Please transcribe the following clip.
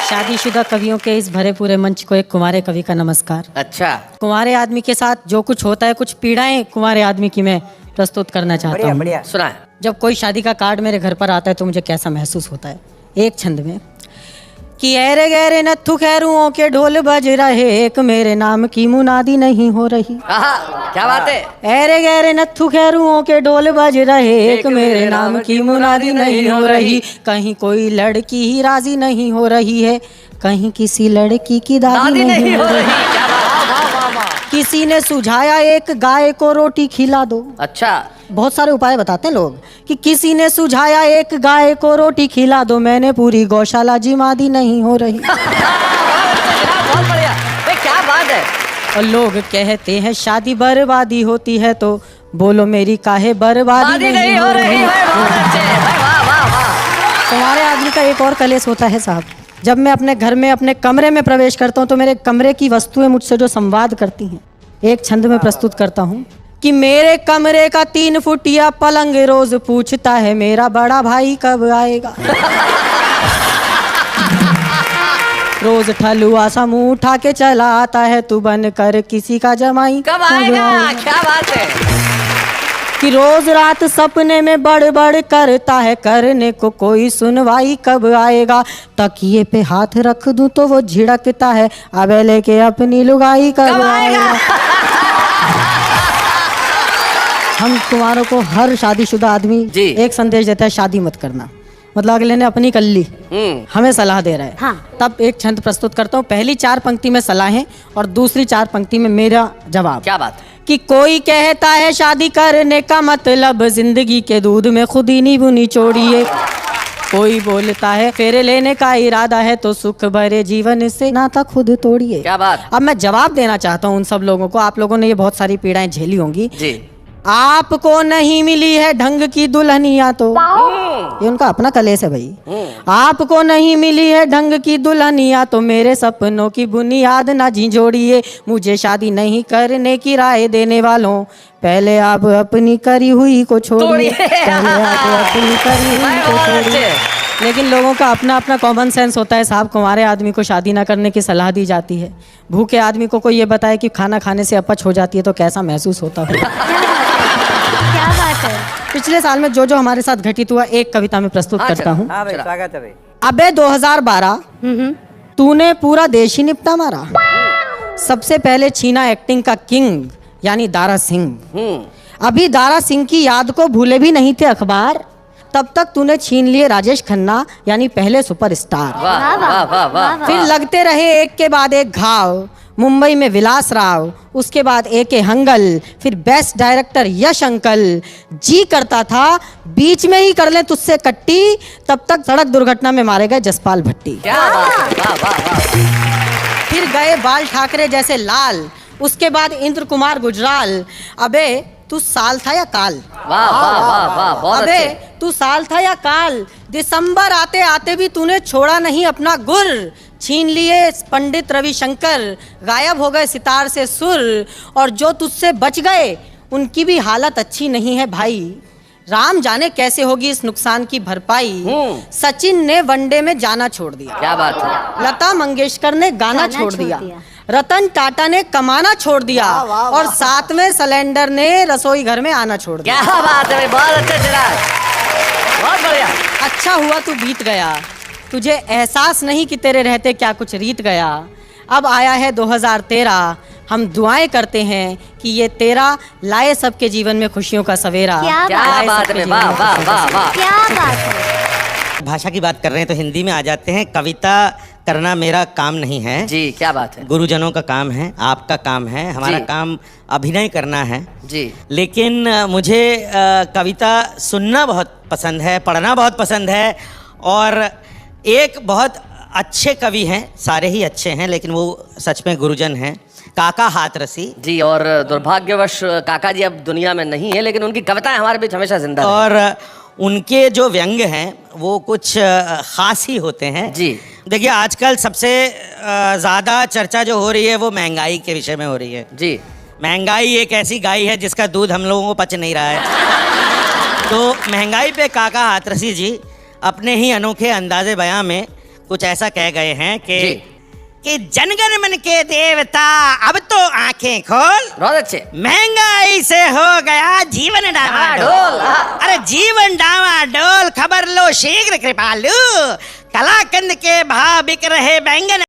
शादीशुदा कवियों के इस भरे पूरे मंच को एक कुंवारे कवि का नमस्कार। अच्छा, कुंवारे आदमी के साथ जो कुछ होता है, कुछ पीड़ाएं कुंवारे आदमी की मैं प्रस्तुत करना चाहता हूँ। बढ़िया सुना है। जब कोई शादी का कार्ड मेरे घर पर आता है तो मुझे कैसा महसूस होता है, एक छंद में कि ऐरे गहरे नत्थु खैरुओं के ढोल बज रहे, एक मेरे नाम की मुनादी नहीं हो रही। आहा, क्या बात है। ऐरे गहरे नत्थु खैरुओं के ढोल बज रहे, एक मेरे नाम की मुनादी नहीं हो रही। कहीं कोई लड़की ही राजी नहीं हो रही है, कहीं किसी लड़की की दादी नहीं हो रही। क्या बात। वाह, वाह, वाह। किसी ने सुझाया एक गाय को रोटी खिला दो। अच्छा, बहुत सारे उपाय बताते हैं लोग कि किसी ने सुझाया एक गाय को रोटी खिला दो, मैंने पूरी गौशाला जिमादी नहीं हो रही। बहुत बढ़िया। क्या बात है। और लोग कहते हैं शादी बर्बादी होती है, तो बोलो मेरी काहे बर्बादी नहीं हो रही। तुम्हारे आदमी का एक और कलेश होता है साहब, जब मैं अपने घर में अपने कमरे में प्रवेश करता हूँ तो मेरे कमरे की वस्तुएं मुझसे जो संवाद करती हैं, एक छंद में प्रस्तुत करता हूँ कि मेरे कमरे का 3 फुटिया पलंग रोज पूछता है मेरा बड़ा भाई कब आएगा। रोज ठलुआ सा मुंह उठा के चला आता है, तू बन कर किसी का जमाई कब आएगा। क्या बात है। कि रोज रात सपने में बड़ बड़ करता है, करने को कोई सुनवाई कब आएगा। तकिए पे हाथ रख दूं तो वो झिड़कता है, अबे लेके अपनी लुगाई कब आएगा। हम कुंवारों को हर शादीशुदा आदमी एक संदेश देता है, शादी मत करना। मतलब अगले ने अपनी कर ली, हमें सलाह दे रहा है। हाँ। तब एक छंद प्रस्तुत करता हूँ, पहली 4 पंक्ति में सलाहें और दूसरी 4 पंक्ति में मेरा जवाब। क्या बात। कि कोई कहता है शादी करने का मतलब जिंदगी के दूध में खुद ही नींबू निचोड़िए। कोई बोलता है फेरे लेने का इरादा है तो सुख भरे जीवन से नाता खुद तोड़िए। क्या बात। अब मैं जवाब देना चाहता हूँ उन सब लोगों को, आप लोगों ने ये बहुत सारी पीड़ाएं झेली होंगी जी। आपको नहीं मिली है ढंग की दुल्हनिया, तो ये उनका अपना कलेश है भाई। आपको नहीं मिली है ढंग की दुल्हनिया, तो मेरे सपनों की बुनियाद ना झिझोड़िए। मुझे शादी नहीं करने की राय देने वालों, पहले आप अपनी करी हुई को छोड़िए। पहले आप अपनी करी हुई को छोड़िए। लेकिन लोगों का अपना अपना कॉमन सेंस होता है साहब। कुंवारे आदमी को शादी ना करने की सलाह दी जाती है, भूखे आदमी को कोई ये बताए कि खाना खाने से अपच हो जाती है तो कैसा महसूस होता है। क्या बात है। पिछले साल में जो जो हमारे साथ घटित हुआ एक कविता में प्रस्तुत करता हूँ। हाँ भाई, स्वागत है भाई। अबे 2012 तूने पूरा देश ही निपटा मारा। सबसे पहले छीना एक्टिंग का किंग यानी दारा सिंह। अभी दारा सिंह की याद को भूले भी नहीं थे अखबार, तब तक तूने छीन लिए राजेश खन्ना यानी पहले सुपरस्टार। वाह वाह वाह वाह। फिर लगते रहे एक के बाद एक घाव, मुंबई में विलास राव, उसके बाद ए.के. हंगल, फिर बेस्ट डायरेक्टर यश अंकल। जी करता था बीच में ही कर ले तुझसे कट्टी, तब तक सड़क दुर्घटना में मारे गए जसपाल भट्टी। क्या बात है। वाह वाह वाह। फिर गए बाल ठाकरे जैसे लाल, उसके बाद इंद्र कुमार गुजराल। अबे तू साल था या काल। वाह वाह वाह वाह। बहुत अबे अच्छे। तू साल था या काल, दिसंबर आते आते भी तूने छोड़ा नहीं अपना गुर। छीन लिए पंडित रविशंकर, गायब हो गए सितार से सुर, और जो तुझसे बच गए उनकी भी हालत अच्छी नहीं है भाई। राम जाने कैसे होगी इस नुकसान की भरपाई। सचिन ने वनडे में जाना छोड़ दिया। क्या बात है। लता मंगेशकर ने गाना छोड़ दिया। रतन टाटा ने कमाना छोड़ दिया। और 7वें सिलेंडर ने रसोई घर में आना छोड़ दिया। क्या बात है भाई, बहुत अच्छे चिराग, बहुत बढ़िया। अच्छा हुआ तू बीत गया, तुझे एहसास नहीं कि तेरे रहते क्या कुछ रीत गया। अब आया है 2013, हम दुआएं करते हैं कि ये तेरा लाए सबके जीवन में खुशियों का सवेरा। क्या बात है। वाह वाह वाह वाह। क्या बात है। भाषा की बात कर रहे हैं तो हिंदी में आ जाते हैं। कविता करना मेरा काम नहीं है जी। क्या बात है। गुरुजनों का काम है, आपका काम है, हमारा काम अभिनय करना है जी। लेकिन मुझे कविता सुनना बहुत पसंद है, पढ़ना बहुत पसंद है। और एक बहुत अच्छे कवि हैं, सारे ही अच्छे हैं लेकिन वो सच में गुरुजन हैं, काका हाथरसी जी। और दुर्भाग्यवश काका जी अब दुनिया में नहीं है, लेकिन उनकी कविताएं हमारे बीच हमेशा जिंदा हैं। और उनके जो व्यंग हैं वो कुछ खास ही होते हैं जी। देखिए आजकल सबसे ज़्यादा चर्चा जो हो रही है वो महंगाई के विषय में हो रही है जी। महंगाई एक ऐसी गाय है जिसका दूध हम लोगों को पच नहीं रहा है। तो महंगाई पे काका हाथरसी जी अपने ही अनोखे अंदाज़े बयां में कुछ ऐसा कह गए हैं जी। कि जनगण मन के देवता अब तो आंखें खोल, बहुत अच्छे। महंगाई से हो गया जीवन डामाडोल। डामाडोल, हाँ। अरे जीवन डामाडोल, खबर लो शीघ्र कृपालु, कलाकंद के भाव बिक रहे बैंगन